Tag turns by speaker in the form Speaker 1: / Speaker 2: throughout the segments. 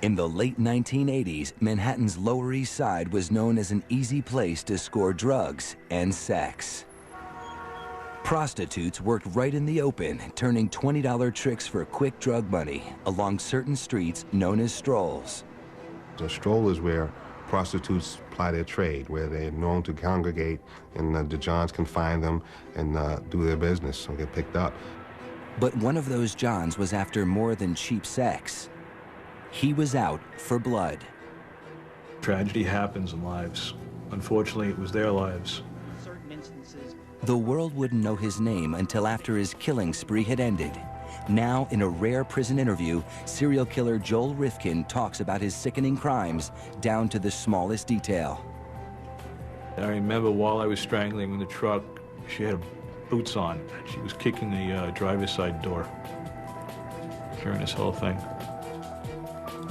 Speaker 1: In the late 1980s, Manhattan's Lower East Side was known as an easy place to score drugs and sex. Prostitutes worked right in the open, turning $20 tricks for quick drug money along certain streets known as strolls.
Speaker 2: A stroll is where prostitutes ply their trade, where they're known to congregate, and the Johns can find them and do their business and get picked up.
Speaker 1: But one of those Johns was after more than cheap sex. He was out for blood.
Speaker 3: Tragedy happens in lives. Unfortunately, it was their lives.
Speaker 1: The world wouldn't know his name until after his killing spree had ended. Now, in a rare prison interview, serial killer Joel Rifkin talks about his sickening crimes down to the smallest detail.
Speaker 3: I remember while I was strangling in the truck, she had boots on. She was kicking the driver's side door during this whole thing.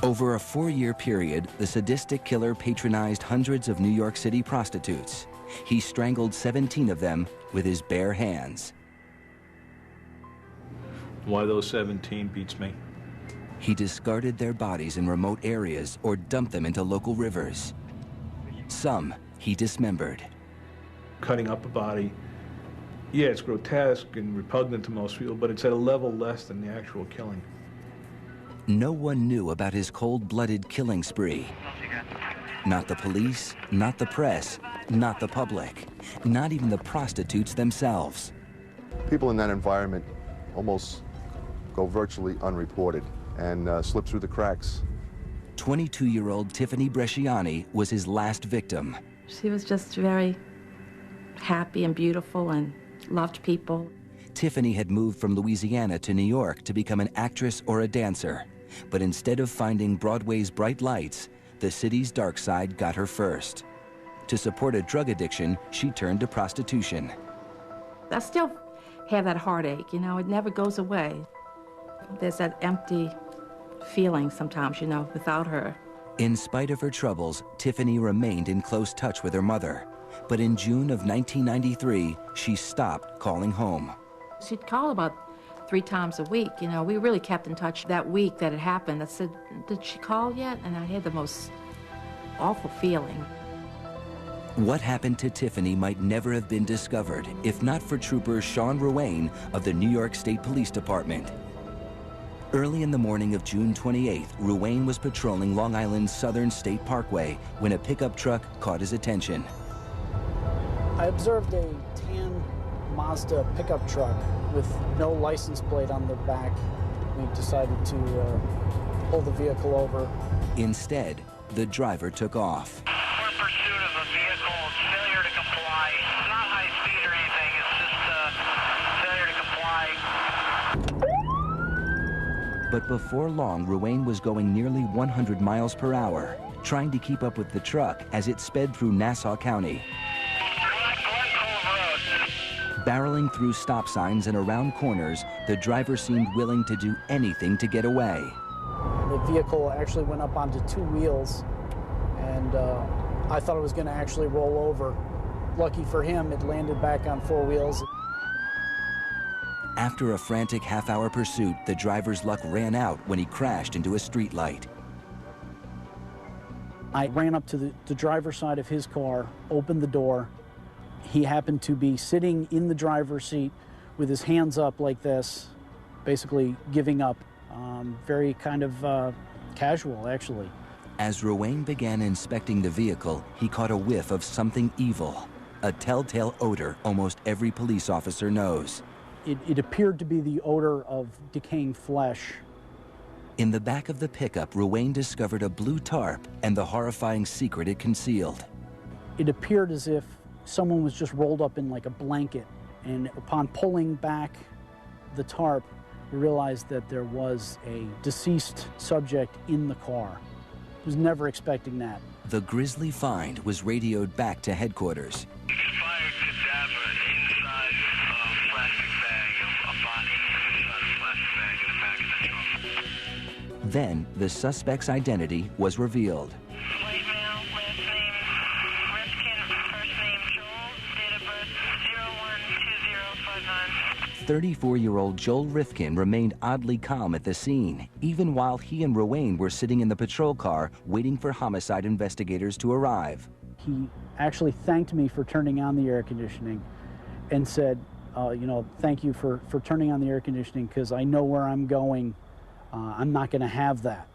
Speaker 1: Over a 4-year period, the sadistic killer patronized hundreds of New York City prostitutes. He strangled 17 of them with his bare hands.
Speaker 3: Why those 17 beats me.
Speaker 1: He discarded their bodies in remote areas or dumped them into local rivers. Some he dismembered.
Speaker 3: Cutting up a body, yeah, it's grotesque and repugnant to most people, but it's at a level less than the actual killing.
Speaker 1: No one knew about his cold-blooded killing spree. Not the police, not the press, not the public, not even the prostitutes themselves.
Speaker 4: People in that environment almost go virtually unreported and slip through the cracks.
Speaker 1: 22-year-old Tiffany Bresciani was his last victim.
Speaker 5: She was just very happy and beautiful and loved people.
Speaker 1: Tiffany had moved from Louisiana to New York to become an actress or a dancer. But instead of finding Broadway's bright lights, the city's dark side got her first. To support a drug addiction, she turned to prostitution.
Speaker 5: I still have that heartache, you know, it never goes away. There's that empty feeling sometimes, you know, without her.
Speaker 1: In spite of her troubles, Tiffany remained in close touch with her mother. But in June of 1993, she stopped calling home.
Speaker 5: She'd call about 3 times a week, you know. We really kept in touch that week that it happened. I said, did she call yet? And I had the most awful feeling.
Speaker 1: What happened to Tiffany might never have been discovered if not for Trooper Sean Ruane of the New York State Police Department. Early in the morning of June 28th, Ruane was patrolling Long Island's Southern State Parkway when a pickup truck caught his attention.
Speaker 6: I observed a tan Mazda pickup truck with no license plate on the back. We decided to pull the vehicle over.
Speaker 1: Instead, the driver took off.
Speaker 7: We're in pursuit of a vehicle, failure to comply. It's not high speed or anything, it's just failure to comply.
Speaker 1: But before long, Ruane was going nearly 100 miles per hour, trying to keep up with the truck as it sped through Nassau County. Barreling through stop signs and around corners, the driver seemed willing to do anything to get away.
Speaker 6: The vehicle actually went up onto 2 wheels, and I thought it was going to actually roll over. Lucky for him, it landed back on 4 wheels.
Speaker 1: After a frantic half-hour pursuit, the driver's luck ran out when he crashed into a streetlight.
Speaker 6: I ran up to the driver's side of his car, opened the door. He happened to be sitting in the driver's seat with his hands up like this, basically giving up. Very kind of casual, actually.
Speaker 1: As Ruane began inspecting the vehicle, he caught a whiff of something evil, a telltale odor almost every police officer knows.
Speaker 6: It appeared to be the odor of decaying flesh.
Speaker 1: In the back of the pickup, Ruane discovered a blue tarp and the horrifying secret it concealed.
Speaker 6: It appeared as if someone was just rolled up in like a blanket, and upon pulling back the tarp, we realized that there was a deceased subject in the car. I was never expecting that.
Speaker 1: The grisly find was radioed back to headquarters.
Speaker 7: Expired cadaver inside a plastic bag, a body inside a plastic bag in the back of the trunk.
Speaker 1: Then the suspect's identity was revealed.
Speaker 7: White male, last name Rifkin, first name Joel, date of birth 012059.
Speaker 1: 34-year-old Joel Rifkin remained oddly calm at the scene, even while he and Ruane were sitting in the patrol car waiting for homicide investigators to arrive.
Speaker 6: He actually thanked me for turning on the air conditioning and said, you know, thank you for turning on the air conditioning because I know where I'm going. I'm not going to have that.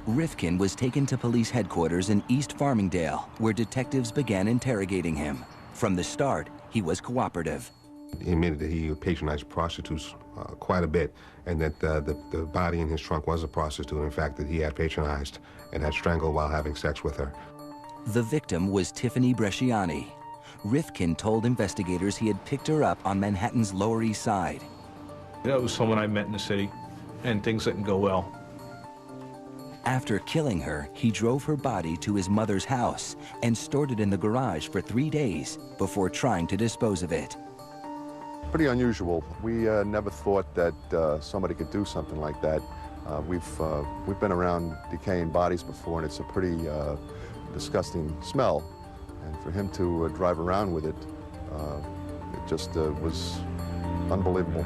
Speaker 1: Rifkin was taken to police headquarters in East Farmingdale, where detectives began interrogating him. From the start, he was cooperative.
Speaker 2: He admitted that he patronized prostitutes quite a bit, and that the body in his trunk was a prostitute, in fact, that he had patronized and had strangled while having sex with her.
Speaker 1: The victim was Tiffany Bresciani. Rifkin told investigators he had picked her up on Manhattan's Lower East Side.
Speaker 3: That was someone I met in the city, and things didn't go well.
Speaker 1: After killing her, he drove her body to his mother's house and stored it in the garage for 3 days before trying to dispose of it.
Speaker 4: Pretty unusual. We never thought that somebody could do something like that. We've been around decaying bodies before, and it's a pretty disgusting smell. And for him to drive around with it, it just was unbelievable.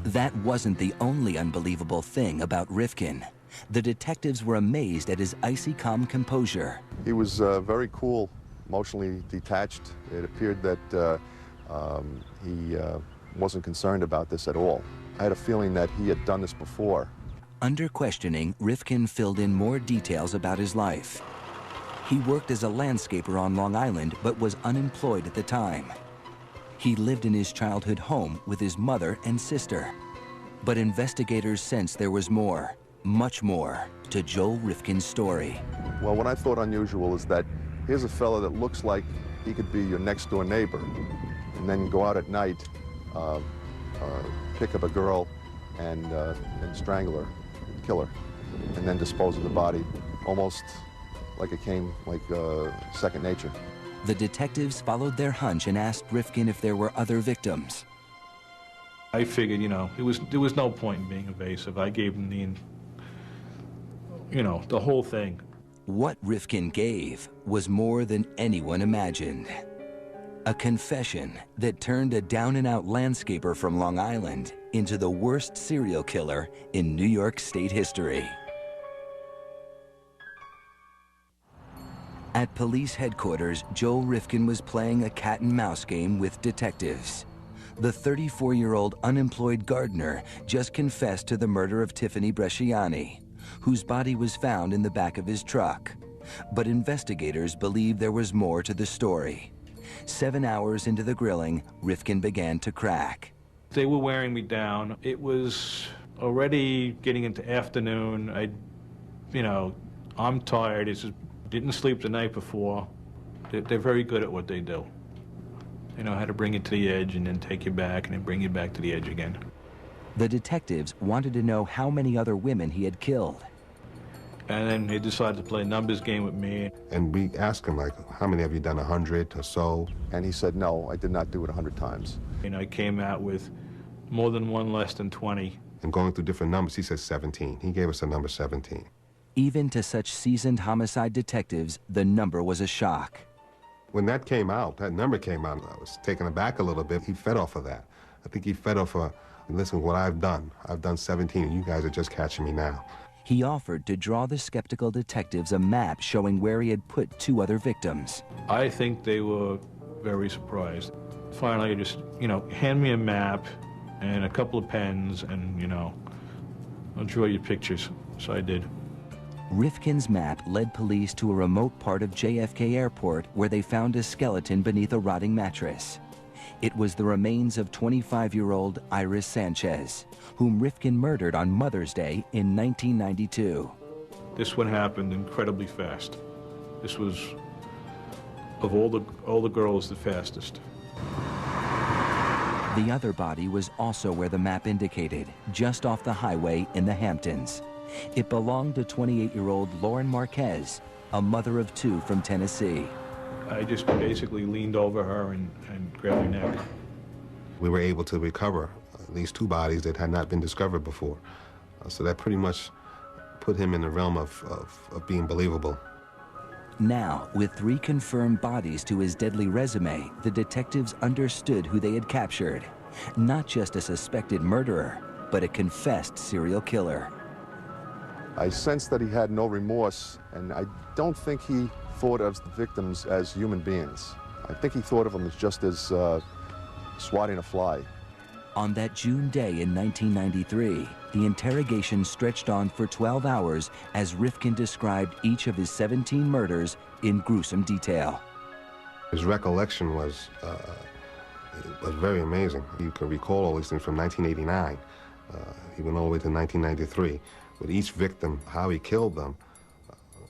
Speaker 1: That wasn't the only unbelievable thing about Rifkin. The detectives were amazed at his icy calm composure.
Speaker 4: He was very cool, emotionally detached. It appeared that he wasn't concerned about this at all. I had a feeling that he had done this before.
Speaker 1: Under questioning, Rifkin filled in more details about his life. He worked as a landscaper on Long Island, but was unemployed at the time. He lived in his childhood home with his mother and sister. But investigators sensed there was more, much more, to Joel Rifkin's story.
Speaker 4: Well, what I thought unusual is that here's a fella that looks like he could be your next door neighbor, and then go out at night, pick up a girl and strangle her, kill her, and then dispose of the body, almost like it came like second nature.
Speaker 1: The detectives followed their hunch and asked Rifkin if there were other victims.
Speaker 3: I figured, you know, there was no point in being evasive. I gave him the whole thing.
Speaker 1: What Rifkin gave was more than anyone imagined. A confession that turned a down-and-out landscaper from Long Island into the worst serial killer in New York State history. At police headquarters, Joel Rifkin was playing a cat-and-mouse game with detectives. The 34-year-old unemployed gardener just confessed to the murder of Tiffany Bresciani, whose body was found in the back of his truck. But investigators believe there was more to the story. 7 hours into the grilling, Rifkin began to crack.
Speaker 3: They were wearing me down. It was already getting into afternoon. I'm tired. Didn't sleep the night before. They're very good at what they do. They know how to bring you to the edge and then take you back and then bring you back to the edge again.
Speaker 1: The detectives wanted to know how many other women he had killed.
Speaker 3: And then they decided to play a numbers game with me.
Speaker 2: And we asked him, like, how many have you done, 100 or so?
Speaker 4: And he said, no, I did not do it 100 times.
Speaker 3: I came out with more than one, less than 20.
Speaker 2: And going through different numbers, he said 17. He gave us the number 17.
Speaker 1: Even to such seasoned homicide detectives, the number was a shock.
Speaker 2: When that came out, that number came out, I was taken aback a little bit. He fed off of that. I think he fed off of, listen, what I've done 17, and you guys are just catching me now.
Speaker 1: He offered to draw the skeptical detectives a map showing where he had put 2 other victims.
Speaker 3: I think they were very surprised. Finally, I just, hand me a map and a couple of pens and, I'll draw you pictures. So I did.
Speaker 1: Rifkin's map led police to a remote part of JFK Airport where they found a skeleton beneath a rotting mattress. It was the remains of 25-year-old Iris Sanchez, whom Rifkin murdered on Mother's Day in 1992.
Speaker 3: This one happened incredibly fast. This was, of all the girls, the fastest.
Speaker 1: The other body was also where the map indicated, just off the highway in the Hamptons. It belonged to 28-year-old Lauren Marquez, a mother of 2 from Tennessee.
Speaker 3: I just basically leaned over her and grabbed her neck.
Speaker 2: We were able to recover at least 2 bodies that had not been discovered before. So that pretty much put him in the realm of being believable.
Speaker 1: Now, with 3 confirmed bodies to his deadly resume, the detectives understood who they had captured. Not just a suspected murderer, but a confessed serial killer.
Speaker 4: I sensed that he had no remorse, and I don't think he thought of the victims as human beings. I think he thought of them as just as swatting a fly.
Speaker 1: On that June day in 1993, the interrogation stretched on for 12 hours as Rifkin described each of his 17 murders in gruesome detail.
Speaker 2: His recollection was very amazing. He could recall all these things from 1989. He went all the way to 1993. With each victim, how he killed them,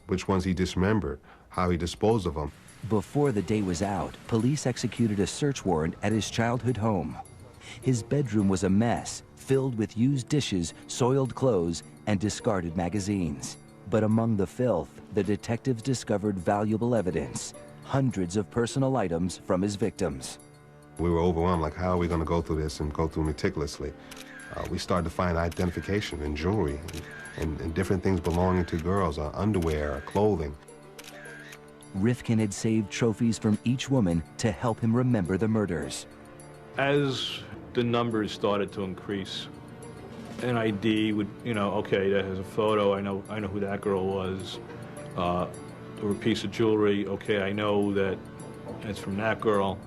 Speaker 2: which ones he dismembered, how he disposed of them.
Speaker 1: Before the day was out, police executed a search warrant at his childhood home. His bedroom was a mess, filled with used dishes, soiled clothes, and discarded magazines. But among the filth, the detectives discovered valuable evidence, hundreds of personal items from his victims.
Speaker 2: We were overwhelmed, like, how are we going to go through this and go through meticulously? We started to find identification and jewelry and different things belonging to girls, underwear, clothing.
Speaker 1: Rifkin had saved trophies from each woman to help him remember the murders.
Speaker 3: As the numbers started to increase, an ID would, okay, that has a photo, I know who that girl was, or a piece of jewelry, okay, I know that it's from that girl.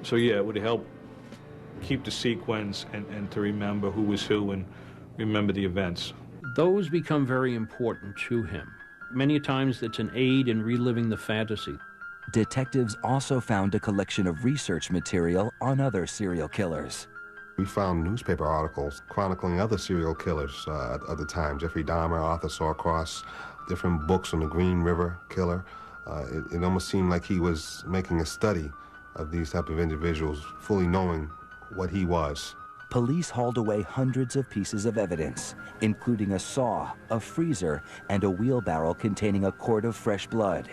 Speaker 3: So yeah, it would help keep the sequence and to remember who was who and remember the events.
Speaker 8: Those become very important to him. Many times it's an aid in reliving the fantasy.
Speaker 1: Detectives also found a collection of research material on other serial killers.
Speaker 2: We found newspaper articles chronicling other serial killers at the time, Jeffrey Dahmer, Arthur Sawcross, different books on the Green River Killer. It almost seemed like he was making a study of these type of individuals, fully knowing what he was.
Speaker 1: Police hauled away hundreds of pieces of evidence, including a saw, a freezer, and a wheelbarrow containing a quart of fresh blood.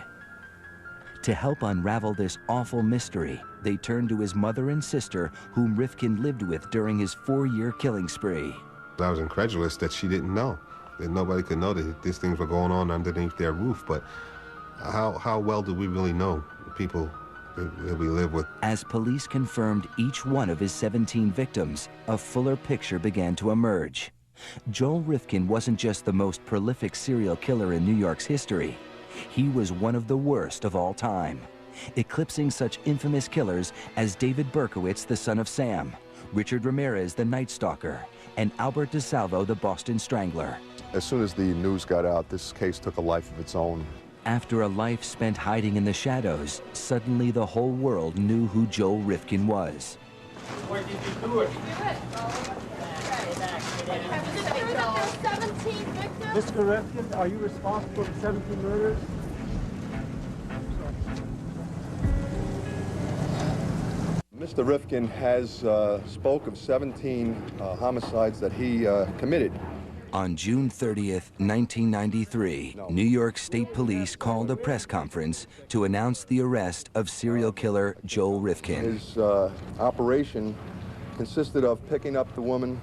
Speaker 1: To help unravel this awful mystery, they turned to his mother and sister, whom Rifkin lived with during his 4-year killing spree.
Speaker 2: I was incredulous that she didn't know, that nobody could know that these things were going on underneath their roof. But how well do we really know the people that we live with?
Speaker 1: As police confirmed each one of his 17 victims, a fuller picture began to emerge. Joel Rifkin wasn't just the most prolific serial killer in New York's history. He was one of the worst of all time, eclipsing such infamous killers as David Berkowitz, the son of Sam, Richard Ramirez, the Night Stalker, and Albert DeSalvo, the Boston Strangler.
Speaker 4: As soon as the news got out, this case took a life of its own.
Speaker 1: After a life spent hiding in the shadows, suddenly the whole world knew who Joel Rifkin was.
Speaker 9: Where did you do it?
Speaker 10: Mr. Rifkin, are you responsible for the 17 murders?
Speaker 4: Mr. Rifkin has spoke of 17 homicides that he committed.
Speaker 1: On June 30th, 1993, New York State Police called a press conference to announce the arrest of serial killer Joel Rifkin.
Speaker 4: His operation consisted of picking up the woman,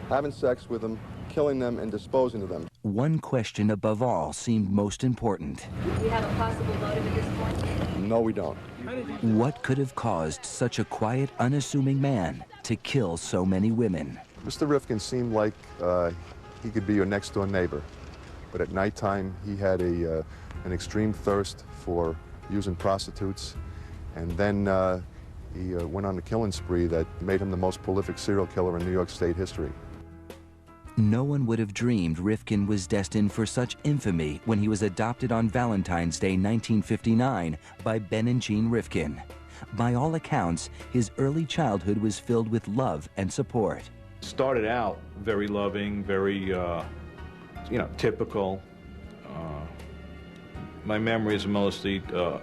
Speaker 4: having sex with them, killing them, and disposing of them.
Speaker 1: One question above all seemed most important.
Speaker 11: Do you have a possible motive at this point?
Speaker 4: No, we don't.
Speaker 1: What could have caused such a quiet, unassuming man to kill so many women?
Speaker 4: Mr. Rifkin seemed like he could be your next-door neighbor, but at nighttime he had an extreme thirst for using prostitutes, and then he went on a killing spree that made him the most prolific serial killer in New York State history.
Speaker 1: No one would have dreamed Rifkin was destined for such infamy when he was adopted on Valentine's Day 1959 by Ben and Jean Rifkin. By all accounts, his early childhood was filled with love and support.
Speaker 3: Started out very loving, very, typical. My memories are mostly a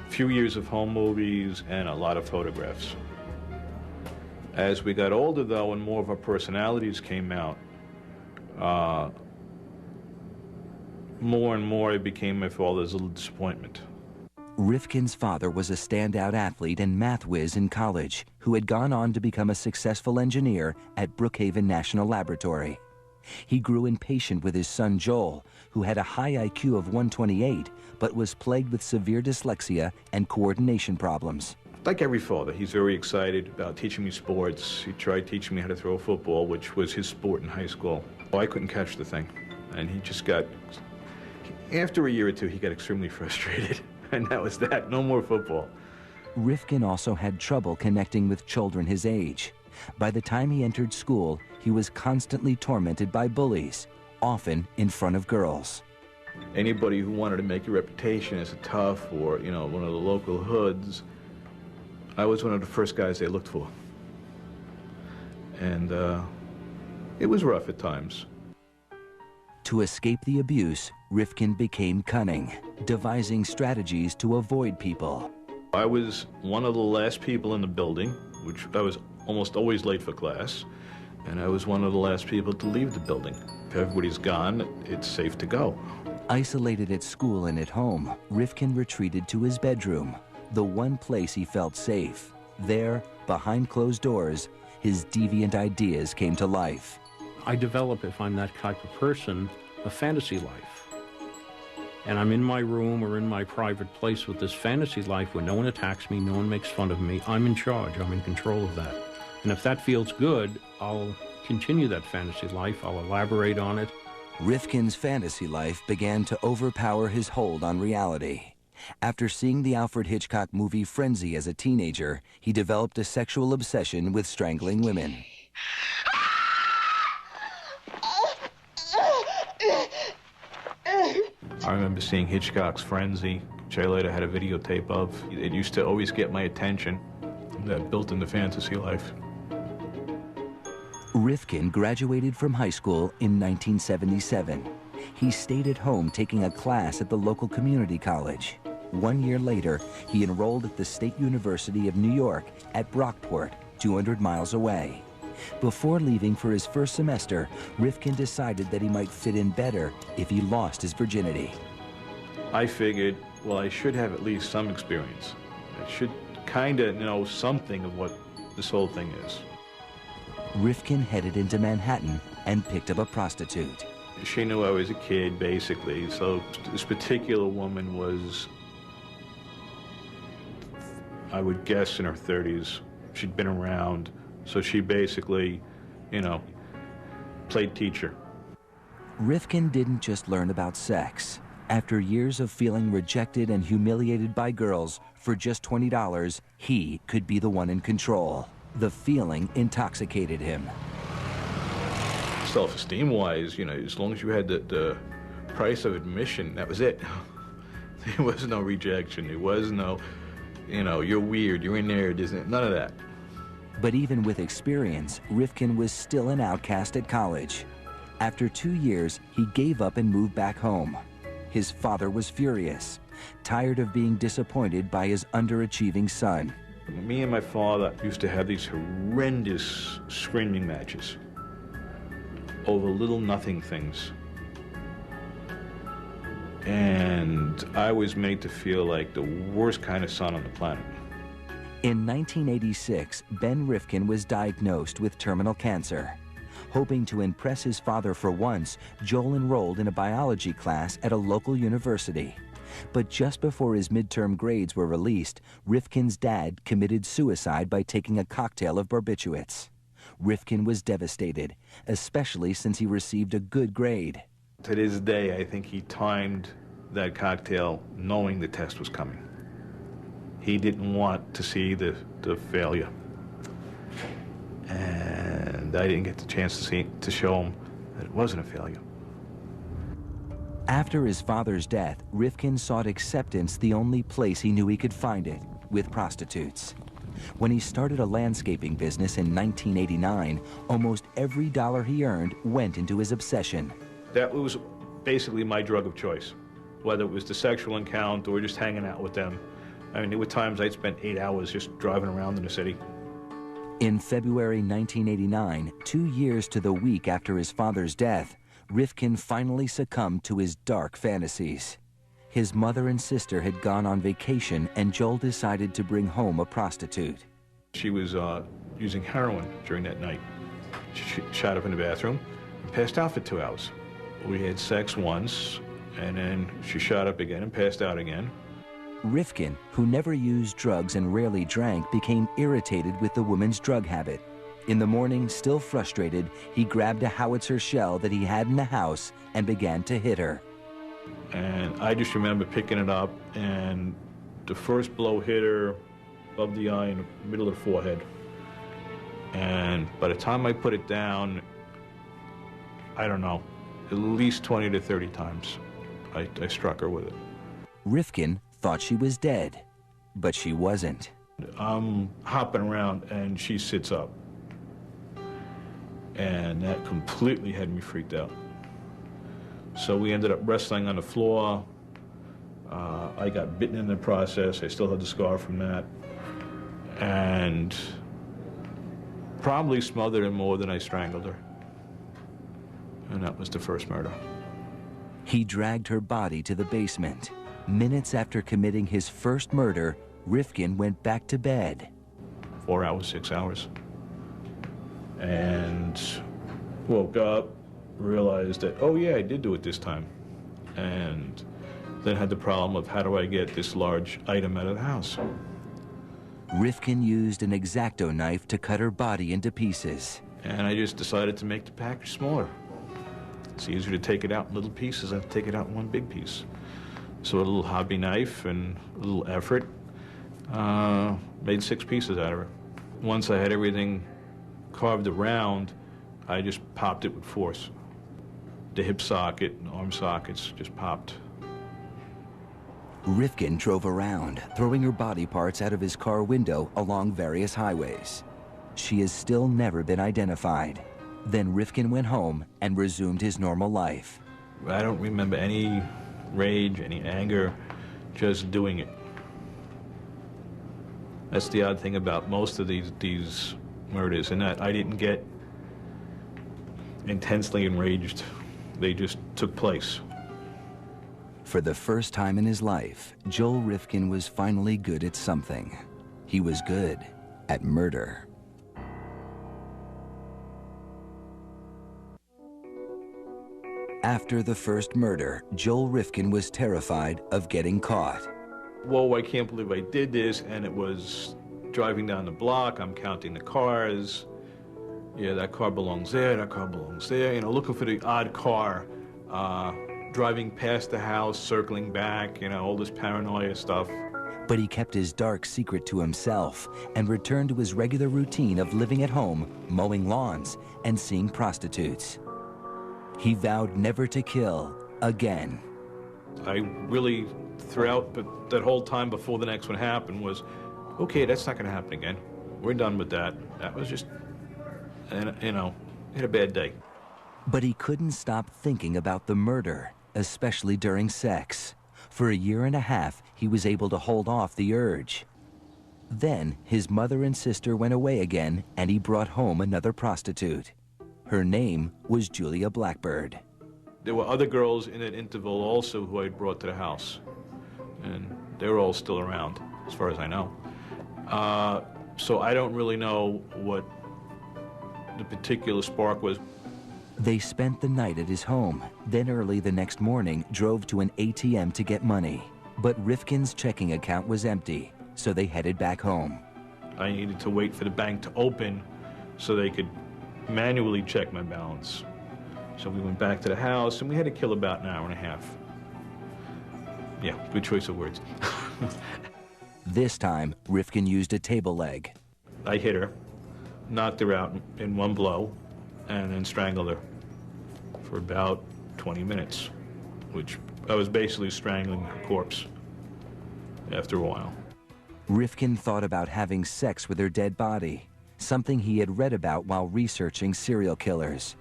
Speaker 3: few years of home movies and a lot of photographs. As we got older, though, and more of our personalities came out, more and more it became my father's little disappointment.
Speaker 1: Rifkin's father was a standout athlete and math whiz in college who had gone on to become a successful engineer at Brookhaven National Laboratory. He grew impatient with his son Joel, who had a high IQ of 128, but was plagued with severe dyslexia and coordination problems.
Speaker 3: Like every father, he's very excited about teaching me sports. He tried teaching me how to throw a football, which was his sport in high school. I couldn't catch the thing, and he just got, after a year or two, he got extremely frustrated, and that was that. No more football.
Speaker 1: Rifkin also had trouble connecting with children his age. By the time he entered school, he was constantly tormented by bullies, often in front of girls.
Speaker 3: Anybody who wanted to make a reputation as a tough or, you know, one of the local hoods, I was one of the first guys they looked for. And it was rough at times.
Speaker 1: To escape the abuse, Rifkin became cunning, devising strategies to avoid people.
Speaker 3: I was one of the last people in the building, which I was almost always late for class, and I was one of the last people to leave the building. If everybody's gone, it's safe to go.
Speaker 1: Isolated at school and at home, Rifkin retreated to his bedroom, the one place he felt safe. There, behind closed doors, his deviant ideas came to life.
Speaker 8: I develop, if I'm that type of person, a fantasy life. And I'm in my room or in my private place with this fantasy life where no one attacks me, no one makes fun of me. I'm in charge, I'm in control of that. And if that feels good, I'll continue that fantasy life, I'll elaborate on it.
Speaker 1: Rifkin's fantasy life began to overpower his hold on reality. After seeing the Alfred Hitchcock movie Frenzy as a teenager, he developed a sexual obsession with strangling women.
Speaker 3: I remember seeing Hitchcock's Frenzy, which I later had a videotape of. It used to always get my attention. That built in the fantasy life.
Speaker 1: Rifkin graduated from high school in 1977. He stayed at home taking a class at the local community college. 1 year later, he enrolled at the State University of New York at Brockport, 200 miles away. Before leaving for his first semester, Rifkin decided that he might fit in better if he lost his virginity.
Speaker 3: I figured, well, I should have at least some experience. I should kind of know something of what this whole thing is.
Speaker 1: Rifkin headed into Manhattan and picked up a prostitute.
Speaker 3: She knew I was a kid, basically, so this particular woman was, I would guess, in her 30s. She'd been around, so she basically, you know, played teacher.
Speaker 1: Rifkin didn't just learn about sex. After years of feeling rejected and humiliated by girls, for just $20, he could be the one in control. The feeling intoxicated him.
Speaker 3: Self-esteem-wise, you know, as long as you had the price of admission, that was it. There was no rejection. There was no, you know, you're weird, you're in there, none of that.
Speaker 1: But even with experience, Rifkin was still an outcast at college. After 2 years, he gave up and moved back home. His father was furious, tired of being disappointed by his underachieving son.
Speaker 3: Me and my father used to have these horrendous screaming matches over little nothing things. And I was made to feel like the worst kind of son on the planet.
Speaker 1: In 1986, Ben Rifkin was diagnosed with terminal cancer. Hoping to impress his father for once, Joel enrolled in a biology class at a local university. But just before his midterm grades were released, Rifkin's dad committed suicide by taking a cocktail of barbiturates. Rifkin was devastated, especially since he received a good grade.
Speaker 3: To this day, I think he timed that cocktail knowing the test was coming. He didn't want to see the failure. And I didn't get the chance to show him that it wasn't a failure.
Speaker 1: After his father's death, Rifkin sought acceptance the only place he knew he could find it, with prostitutes. When he started a landscaping business in 1989, almost every dollar he earned went into his obsession.
Speaker 3: That was basically my drug of choice, whether it was the sexual encounter or just hanging out with them. I mean, there were times I'd spend 8 hours just driving around in the city.
Speaker 1: In February 1989, 2 years to the week after his father's death, Rifkin finally succumbed to his dark fantasies. His mother and sister had gone on vacation, and Joel decided to bring home a prostitute.
Speaker 3: She was using heroin during that night. She shot up in the bathroom and passed out for 2 hours. We had sex once, and then she shot up again and passed out again.
Speaker 1: Rifkin, who never used drugs and rarely drank, became irritated with the woman's drug habit. In the morning, still frustrated, he grabbed a howitzer shell that he had in the house and began to hit her.
Speaker 3: And I just remember picking it up, and the first blow hit her above the eye in the middle of the forehead. And by the time I put it down, I don't know, at least 20 to 30 times I struck her with it.
Speaker 1: Rifkin thought she was dead, but she wasn't.
Speaker 3: I'm hopping around, and she sits up. And that completely had me freaked out. So we ended up wrestling on the floor. I got bitten in the process. I still had the scar from that. And probably smothered her more than I strangled her. And that was the first murder.
Speaker 1: He dragged her body to the basement. Minutes after committing his first murder, Rifkin went back to bed.
Speaker 3: 4 hours, 6 hours. And woke up, realized that, oh yeah, I did do it this time. And then had the problem of how do I get this large item out of the house?
Speaker 1: Rifkin used an X-Acto knife to cut her body into pieces.
Speaker 3: And I just decided to make the package smaller. It's easier to take it out in little pieces than to take it out in one big piece. So a little hobby knife and a little effort, made 6 pieces out of her. Once I had everything carved around, I just popped it with force. The hip socket and arm sockets just popped.
Speaker 1: Rifkin drove around, throwing her body parts out of his car window along various highways. She has still never been identified. Then Rifkin went home and resumed his normal life.
Speaker 3: I don't remember any rage, any anger, just doing it. That's the odd thing about most of these murders, in that I didn't get intensely enraged. They just took place.
Speaker 1: For the first time in his life, Joel Rifkin was finally good at something. He was good at murder. After the first murder, Joel Rifkin was terrified of getting caught.
Speaker 3: Whoa, I can't believe I did this, and it was driving down the block, I'm counting the cars. Yeah, that car belongs there, that car belongs there. You know, looking for the odd car, driving past the house, circling back, you know, all this paranoia stuff.
Speaker 1: But he kept his dark secret to himself and returned to his regular routine of living at home, mowing lawns, and seeing prostitutes. He vowed never to kill again.
Speaker 3: I really, throughout that whole time before the next one happened, was, okay, that's not going to happen again. We're done with that. That was just, you know, had a bad day.
Speaker 1: But he couldn't stop thinking about the murder, especially during sex. For a year and a half, he was able to hold off the urge. Then his mother and sister went away again, and he brought home another prostitute. Her name was Julia Blackbird.
Speaker 3: There were other girls in that interval also who I brought to the house, and they were all still around, as far as I know. So I don't really know what the particular spark was.
Speaker 1: They spent the night at his home, then early the next morning drove to an ATM to get money. But Rifkin's checking account was empty, so they headed back home.
Speaker 3: I needed to wait for the bank to open so they could manually check my balance. So we went back to the house, and we had to kill about an hour and a half. Yeah, good choice of words.
Speaker 1: This time, Rifkin used a table leg.
Speaker 3: I hit her, knocked her out in one blow, and then strangled her for about 20 minutes, which I was basically strangling her corpse after a while.
Speaker 1: Rifkin thought about having sex with her dead body, something he had read about while researching serial killers.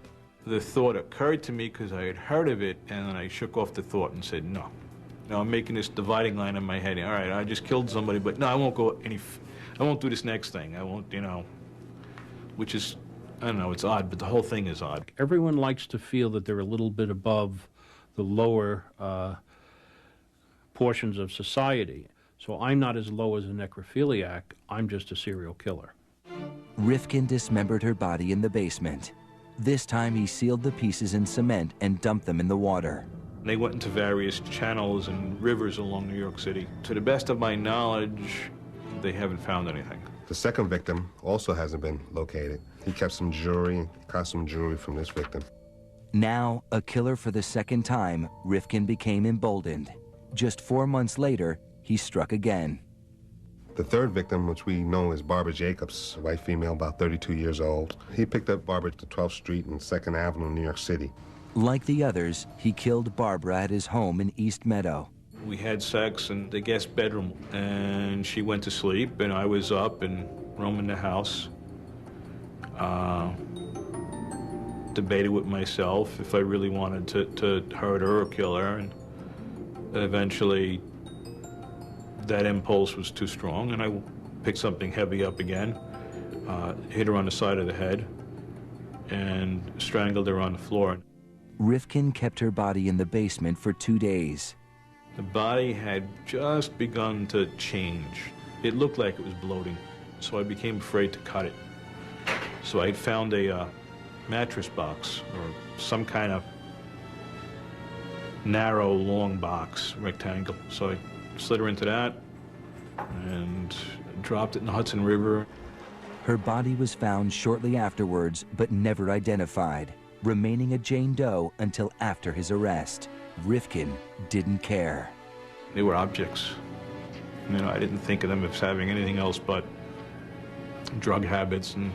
Speaker 3: The thought occurred to me because I had heard of it, and then I shook off the thought and said, no. Now I'm making this dividing line in my head. All right, I just killed somebody, but no, I won't go I won't do this next thing. I won't, you know, which is, I don't know, it's odd, but the whole thing is odd.
Speaker 8: Everyone likes to feel that they're a little bit above the lower portions of society. So I'm not as low as a necrophiliac, I'm just a serial killer.
Speaker 1: Rifkin dismembered her body in the basement. This time he sealed the pieces in cement and dumped them in the water.
Speaker 3: They went into various channels and rivers along New York City. To the best of my knowledge, they haven't found anything.
Speaker 2: The second victim also hasn't been located. He kept some jewelry, costume jewelry from this victim.
Speaker 1: Now, a killer for the second time, Rifkin became emboldened. Just 4 months later, he struck again.
Speaker 2: The third victim, which we know as Barbara Jacobs, a white female about 32 years old, he picked up Barbara at 12th Street and 2nd Avenue, New York City.
Speaker 1: Like the others, he killed Barbara at his home in East Meadow.
Speaker 3: We had sex in the guest bedroom, and she went to sleep, and I was up and roaming the house. Debated with myself if I really wanted to hurt her or kill her, and eventually that impulse was too strong, and I picked something heavy up again, hit her on the side of the head, and strangled her on the floor.
Speaker 1: Rifkin kept her body in the basement for 2 days.
Speaker 3: The body had just begun to change. It looked like it was bloating, so I became afraid to cut it. So I found a mattress box, or some kind of narrow, long box, rectangle. So I slid her into that and dropped it in the Hudson River.
Speaker 1: Her body was found shortly afterwards, but never identified, remaining a Jane Doe until after his arrest. Rifkin didn't care.
Speaker 3: They were objects. You know, I didn't think of them as having anything else but drug habits and,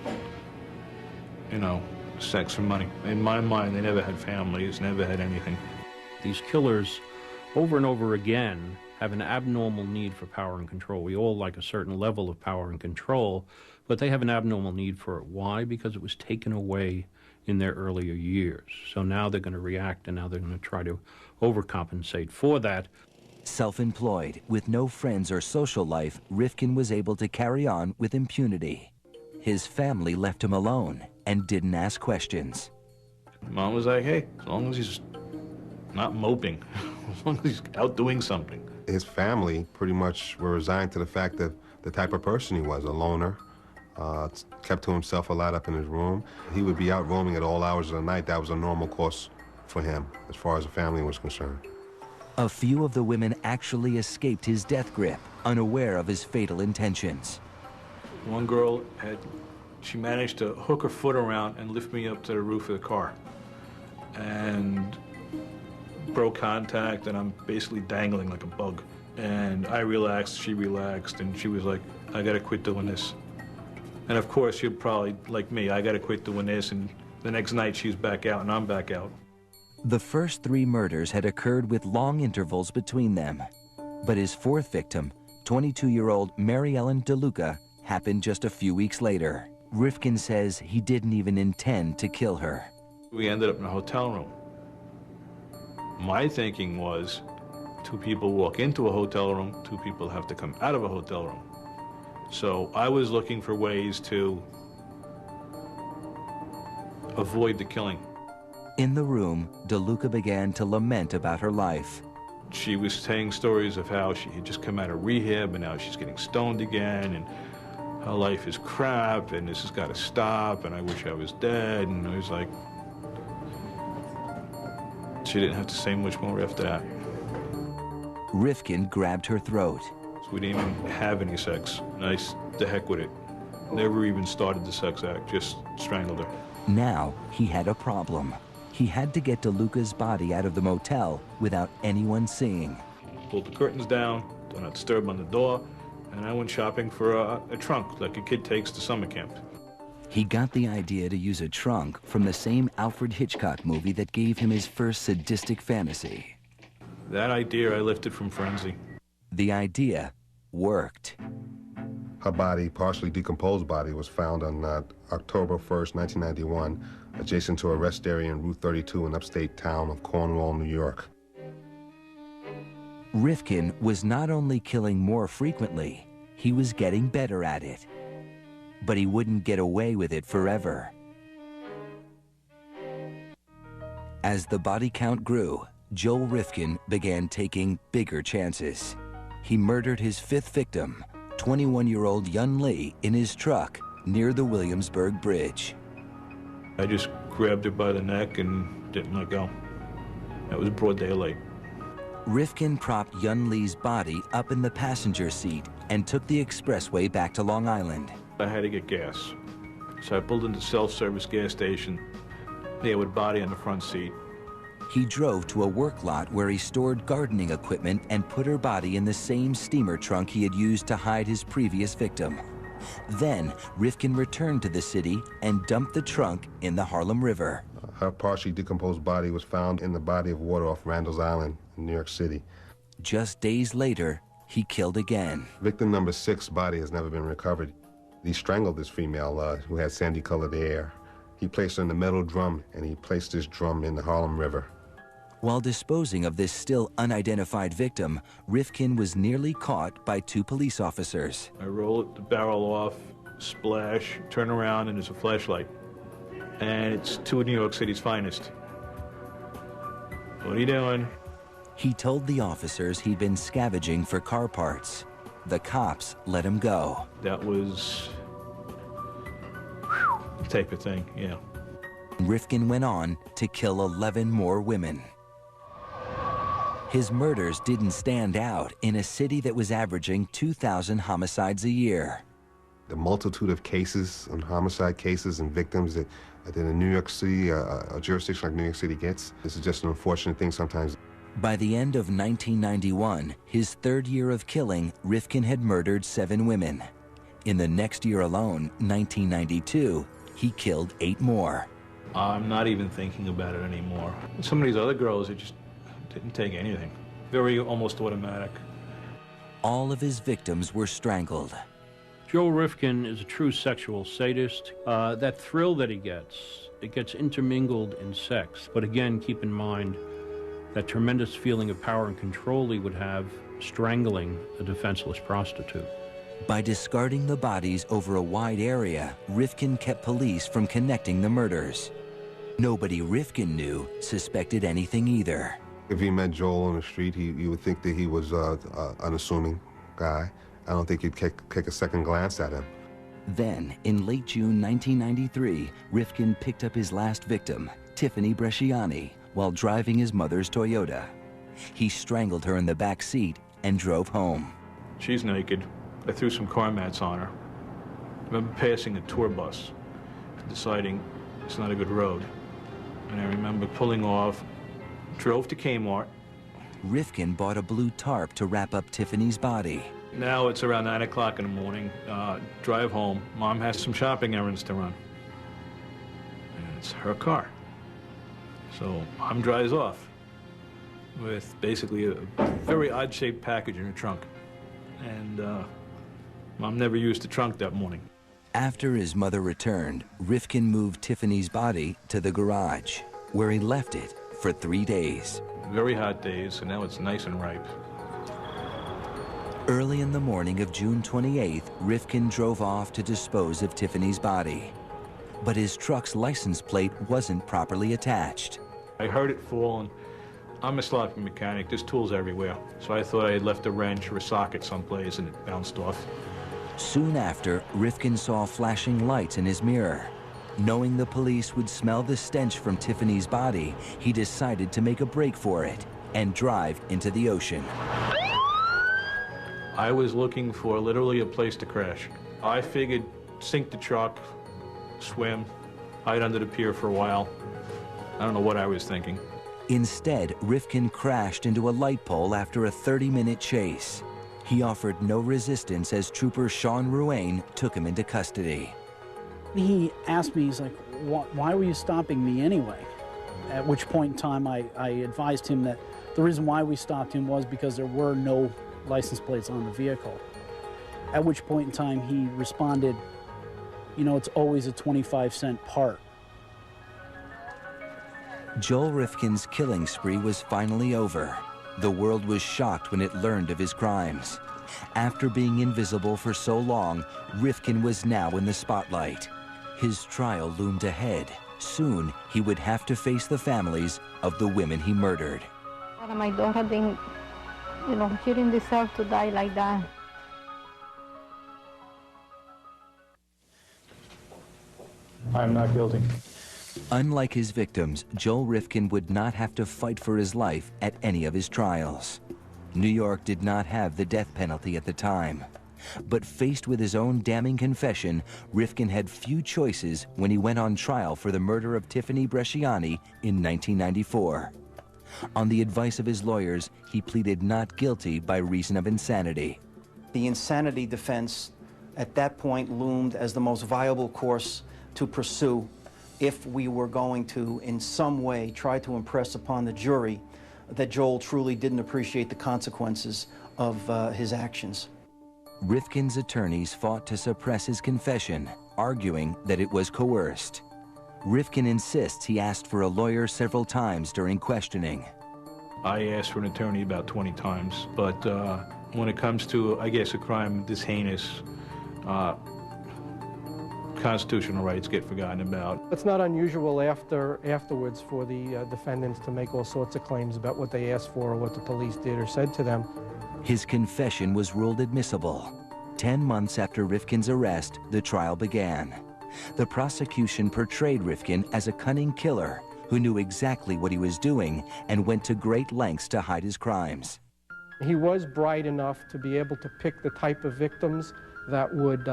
Speaker 3: you know, sex for money. In my mind, they never had families, never had anything.
Speaker 8: These killers, over and over again, have an abnormal need for power and control. We all like a certain level of power and control, but they have an abnormal need for it. Why? Because it was taken away in their earlier years. So now they're going to react, and now they're going to try to overcompensate for that.
Speaker 1: Self-employed, with no friends or social life, Rifkin was able to carry on with impunity. His family left him alone and didn't ask questions.
Speaker 3: Mom was like, hey, as long as he's not moping, as long as he's out doing something.
Speaker 2: His family pretty much were resigned to the fact that the type of person he was, a loner, kept to himself a lot up in his room. He would be out roaming at all hours of the night. That was a normal course for him, as far as the family was concerned.
Speaker 1: A few of the women actually escaped his death grip, unaware of his fatal intentions.
Speaker 3: One girl she managed to hook her foot around and lift me up to the roof of the car, and broke contact, and I'm basically dangling like a bug. And I relaxed, she relaxed, and she was like, I gotta quit doing this. And of course, you're probably like me, I gotta quit doing this, and the next night she's back out and I'm back out.
Speaker 1: The first 3 murders had occurred with long intervals between them. But his fourth victim, 22-year-old Mary Ellen DeLuca, happened just a few weeks later. Rifkin says he didn't even intend to kill her.
Speaker 3: We ended up in a hotel room. My thinking was, 2 people walk into a hotel room, 2 people have to come out of a hotel room. So I was looking for ways to avoid the killing.
Speaker 1: In the room, DeLuca began to lament about her life.
Speaker 3: She was saying stories of how she had just come out of rehab and now she's getting stoned again, and her life is crap, and this has got to stop, and I wish I was dead. And I was like, she didn't have to say much more after that.
Speaker 1: Rifkin grabbed her throat.
Speaker 3: So we didn't even have any sex. Nice, the heck with it. Never even started the sex act, just strangled her.
Speaker 1: Now he had a problem. He had to get DeLuca's body out of the motel without anyone seeing.
Speaker 3: Pulled the curtains down, do not disturb on the door, and I went shopping for a trunk like a kid takes to summer camp.
Speaker 1: He got the idea to use a trunk from the same Alfred Hitchcock movie that gave him his first sadistic fantasy.
Speaker 3: That idea I lifted from Frenzy.
Speaker 1: The idea worked.
Speaker 2: Her body, partially decomposed body, was found on October 1st, 1991, adjacent to a rest area in Route 32 in upstate town of Cornwall, New York.
Speaker 1: Rifkin was not only killing more frequently, he was getting better at it. But he wouldn't get away with it forever. As the body count grew, Joel Rifkin began taking bigger chances. He murdered his 5th victim, 21-year-old Yun Lee, in his truck near the Williamsburg Bridge.
Speaker 3: I just grabbed her by the neck and didn't let go. It was broad daylight.
Speaker 1: Rifkin propped Yun Lee's body up in the passenger seat and took the expressway back to Long Island.
Speaker 3: I had to get gas. So I pulled into the self-service gas station there with body on the front seat.
Speaker 1: He drove to a work lot where he stored gardening equipment and put her body in the same steamer trunk he had used to hide his previous victim. Then, Rifkin returned to the city and dumped the trunk in the Harlem River.
Speaker 2: Her partially decomposed body was found in the body of water off Randall's Island in New York City.
Speaker 1: Just days later, he killed again.
Speaker 2: Victim number 6's body has never been recovered. He strangled this female who had sandy-colored hair. He placed her in a metal drum, and he placed this drum in the Harlem River.
Speaker 1: While disposing of this still unidentified victim, Rifkin was nearly caught by 2 police officers.
Speaker 3: I roll the barrel off, splash, turn around, and there's a flashlight. And it's 2 of New York City's finest. What are you doing?
Speaker 1: He told the officers he'd been scavenging for car parts. The cops let him go.
Speaker 3: That was the type of thing, yeah.
Speaker 1: Rifkin went on to kill 11 more women. His murders didn't stand out in a city that was averaging 2,000 homicides a year.
Speaker 2: The multitude of cases, and homicide cases and victims that in New York City, a jurisdiction like New York City gets, this is just an unfortunate thing sometimes.
Speaker 1: By the end of 1991, his 3rd year of killing, Rifkin had murdered 7 women. In the next year alone, 1992, he killed 8 more.
Speaker 3: I'm not even thinking about it anymore. Some of these other girls, it just didn't take anything. Very almost automatic.
Speaker 1: All of his victims were strangled.
Speaker 8: Joe Rifkin is a true sexual sadist. That thrill that he gets, it gets intermingled in sex. But again, keep in mind that tremendous feeling of power and control he would have strangling a defenseless prostitute.
Speaker 1: By discarding the bodies over a wide area, Rifkin kept police from connecting the murders. Nobody Rifkin knew suspected anything either.
Speaker 2: If he met Joel on the street, you would think that he was an unassuming guy. I don't think you'd take a second glance at him.
Speaker 1: Then, in late June 1993, Rifkin picked up his last victim, Tiffany Bresciani, while driving his mother's Toyota. He strangled her in the back seat and drove home.
Speaker 3: She's naked. I threw some car mats on her. I remember passing a tour bus, deciding it's not a good road. And I remember pulling off, drove to Kmart.
Speaker 1: Rifkin bought a blue tarp to wrap up Tiffany's body.
Speaker 3: Now it's around 9 o'clock in the morning. Drive home. Mom has some shopping errands to run. And it's her car. So Mom drives off with basically a very odd-shaped package in her trunk. And Mom never used the trunk that morning.
Speaker 1: After his mother returned, Rifkin moved Tiffany's body to the garage, where he left it for 3 days.
Speaker 3: Very hot days, and now it's nice and ripe.
Speaker 1: Early in the morning of June 28th, Rifkin drove off to dispose of Tiffany's body. But his truck's license plate wasn't properly attached.
Speaker 3: I heard it fall, and I'm a sloppy mechanic. There's tools everywhere. So I thought I had left a wrench or a socket someplace, and it bounced off.
Speaker 1: Soon after, Rifkin saw flashing lights in his mirror. Knowing the police would smell the stench from Tiffany's body, he decided to make a break for it and drive into the ocean.
Speaker 3: I was looking for literally a place to crash. I figured sink the truck, swim, hide under the pier for a while. I don't know what I was thinking.
Speaker 1: Instead, Rifkin crashed into a light pole after a 30-minute chase. He offered no resistance as Trooper Sean Ruane took him into custody.
Speaker 6: He asked me, he's like, why were you stopping me anyway? At which point in time I advised him that the reason why we stopped him was because there were no license plates on the vehicle. At which point in time he responded, you know, it's always a 25-cent part.
Speaker 1: Joel Rifkin's killing spree was finally over. The world was shocked when it learned of his crimes. After being invisible for so long, Rifkin was now in the spotlight. His trial loomed ahead. Soon, he would have to face the families of the women he murdered.
Speaker 11: My daughter didn't, she didn't deserve to die like that.
Speaker 9: I'm not guilty.
Speaker 1: Unlike his victims, Joel Rifkin would not have to fight for his life at any of his trials. New York did not have the death penalty at the time. But faced with his own damning confession, Rifkin had few choices when he went on trial for the murder of Tiffany Bresciani in 1994. On the advice of his lawyers, he pleaded not guilty by reason of insanity.
Speaker 12: The insanity defense at that point loomed as the most viable course to pursue if we were going to, in some way, try to impress upon the jury that Joel truly didn't appreciate the consequences of his actions.
Speaker 1: Rifkin's attorneys fought to suppress his confession, arguing that it was coerced. Rifkin insists he asked for a lawyer several times during questioning.
Speaker 3: I asked for an attorney about 20 times, but when it comes to, I guess, a crime this heinous, constitutional rights get forgotten about.
Speaker 10: It's not unusual afterwards for the defendants to make all sorts of claims about what they asked for or what the police did or said to them.
Speaker 1: His confession was ruled admissible. 10 months after Rifkin's arrest, the trial began. The prosecution portrayed Rifkin as a cunning killer who knew exactly what he was doing and went to great lengths to hide his crimes.
Speaker 10: He was bright enough to be able to pick the type of victims that would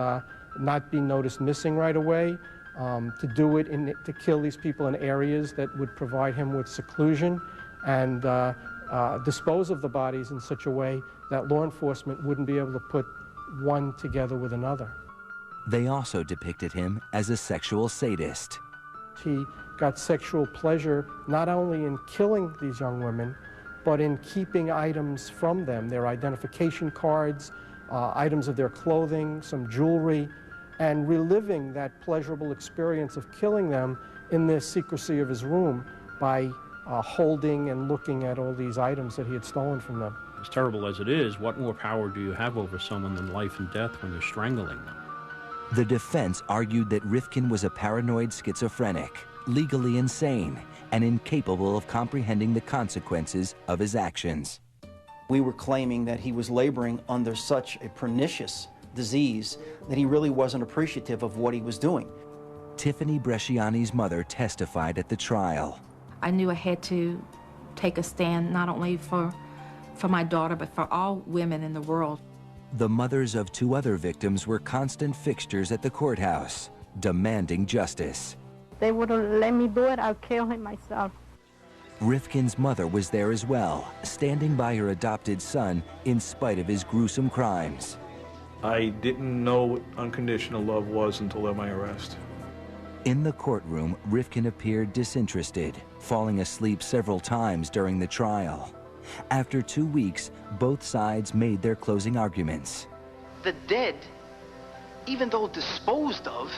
Speaker 10: not be noticed missing right away, to do it, to kill these people in areas that would provide him with seclusion, and dispose of the bodies in such a way that law enforcement wouldn't be able to put one together with another.
Speaker 1: They also depicted him as a sexual sadist.
Speaker 10: He got sexual pleasure not only in killing these young women, but in keeping items from them, their identification cards, items of their clothing, some jewelry, and reliving that pleasurable experience of killing them in the secrecy of his room by holding and looking at all these items that he had stolen from them.
Speaker 8: As terrible as it is, what more power do you have over someone than life and death when you're strangling them?
Speaker 1: The defense argued that Rifkin was a paranoid schizophrenic, legally insane, and incapable of comprehending the consequences of his actions.
Speaker 12: We were claiming that he was laboring under such a pernicious disease that he really wasn't appreciative of what he was doing.
Speaker 1: Tiffany Bresciani's mother testified at the trial.
Speaker 5: I knew I had to take a stand not only for my daughter, but for all women in the world.
Speaker 1: The mothers of 2 other victims were constant fixtures at the courthouse, demanding justice.
Speaker 11: They wouldn't let me do it, I'll kill him myself.
Speaker 1: Rifkin's mother was there as well, standing by her adopted son in spite of his gruesome crimes.
Speaker 3: I didn't know what unconditional love was until my arrest.
Speaker 1: In the courtroom, Rifkin appeared disinterested, falling asleep several times during the trial. After 2 weeks, both sides made their closing arguments.
Speaker 13: The dead, even though disposed of,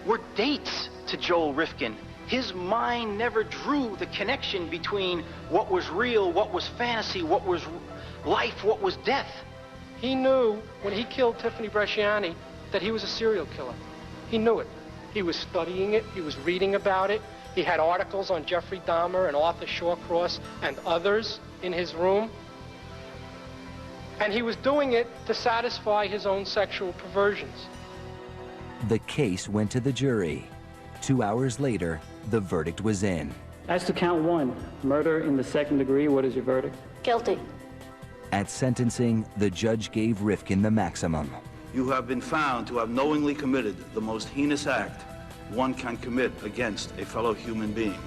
Speaker 13: were dates to Joel Rifkin. His mind never drew the connection between what was real, what was fantasy, what was life, what was death.
Speaker 9: He knew when he killed Tiffany Bresciani that he was a serial killer. He knew it. He was studying it. He was reading about it. He had articles on Jeffrey Dahmer and Arthur Shawcross and others in his room. And he was doing it to satisfy his own sexual perversions.
Speaker 1: The case went to the jury. 2 hours later, the verdict was in.
Speaker 14: As to count 1, murder in the 2nd degree, what is your verdict?
Speaker 11: Guilty.
Speaker 1: At sentencing, the judge gave Rifkin the maximum.
Speaker 15: You have been found to have knowingly committed the most heinous act one can commit against a fellow human being,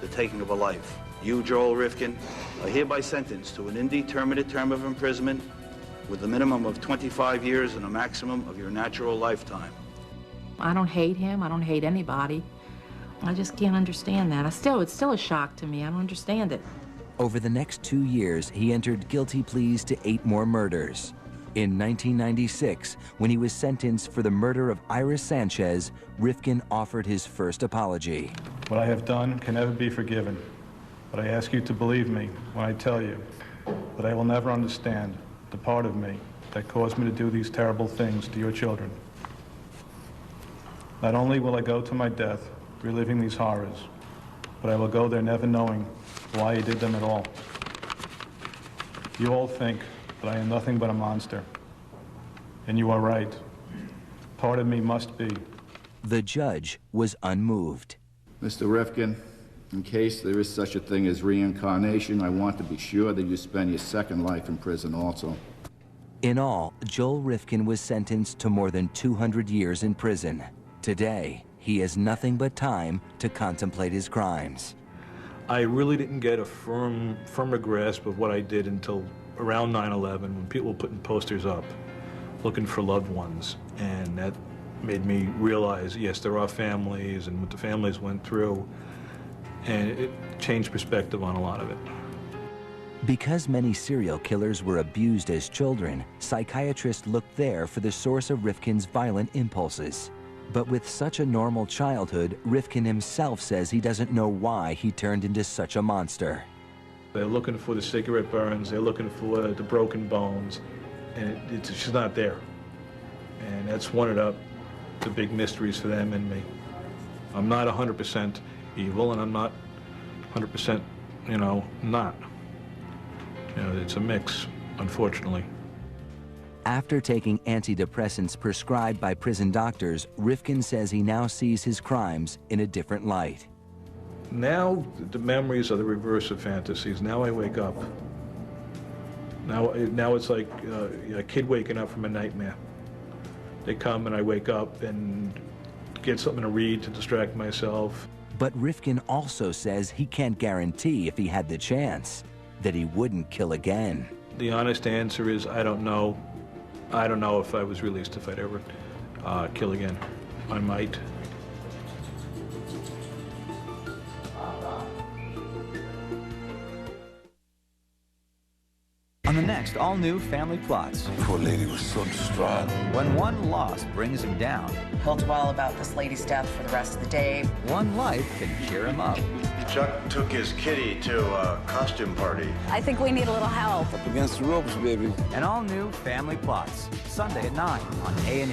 Speaker 15: the taking of a life. You, Joel Rifkin, are hereby sentenced to an indeterminate term of imprisonment with a minimum of 25 years and a maximum of your natural lifetime.
Speaker 5: I don't hate him. I don't hate anybody. I just can't understand that. It's still a shock to me. I don't understand it.
Speaker 1: Over the next 2 years, he entered guilty pleas to 8 more murders. In 1996, when he was sentenced for the murder of Iris Sanchez, Rifkin offered his first apology.
Speaker 3: What I have done can never be forgiven, but I ask you to believe me when I tell you that I will never understand the part of me that caused me to do these terrible things to your children. Not only will I go to my death reliving these horrors, but I will go there never knowing why I did them at all. You all think that I am nothing but a monster, and you are right. Part of me must be.
Speaker 1: The judge was unmoved.
Speaker 16: Mr. Rifkin, in case there is such a thing as reincarnation, I want to be sure that you spend your second life in prison also.
Speaker 1: In all, Joel Rifkin was sentenced to more than 200 years in prison. Today, he has nothing but time to contemplate his crimes.
Speaker 3: I really didn't get a firmer grasp of what I did until around 9/11, when people were putting posters up looking for loved ones, and that made me realize, yes, there are families and what the families went through, and it changed perspective on a lot of it.
Speaker 1: Because many serial killers were abused as children, psychiatrists looked there for the source of Rifkin's violent impulses. But with such a normal childhood, Rifkin himself says he doesn't know why he turned into such a monster.
Speaker 3: They're looking for the cigarette burns, they're looking for the broken bones, and it's just not there. And that's one of the big mysteries for them and me. I'm not 100% evil, and I'm not 100%, not. It's a mix, unfortunately.
Speaker 1: After taking antidepressants prescribed by prison doctors, Rifkin says he now sees his crimes in a different light.
Speaker 3: Now the memories are the reverse of fantasies. Now I wake up. Now it's like a kid waking up from a nightmare. They come and I wake up and get something to read to distract myself.
Speaker 1: But Rifkin also says he can't guarantee, if he had the chance, that he wouldn't kill again.
Speaker 3: The honest answer is I don't know. I don't know if I was released if I'd ever kill again. I might.
Speaker 17: On the next all-new Family Plots.
Speaker 18: Poor lady was so distraught.
Speaker 17: When one loss brings him down.
Speaker 19: He'll dwell about this lady's death for the rest of the day.
Speaker 17: One life can cheer him up.
Speaker 20: Chuck took his kitty to a costume party.
Speaker 21: I think we need a little help.
Speaker 18: Up against the ropes, baby.
Speaker 17: An all-new Family Plots. Sunday at 9 on A&E.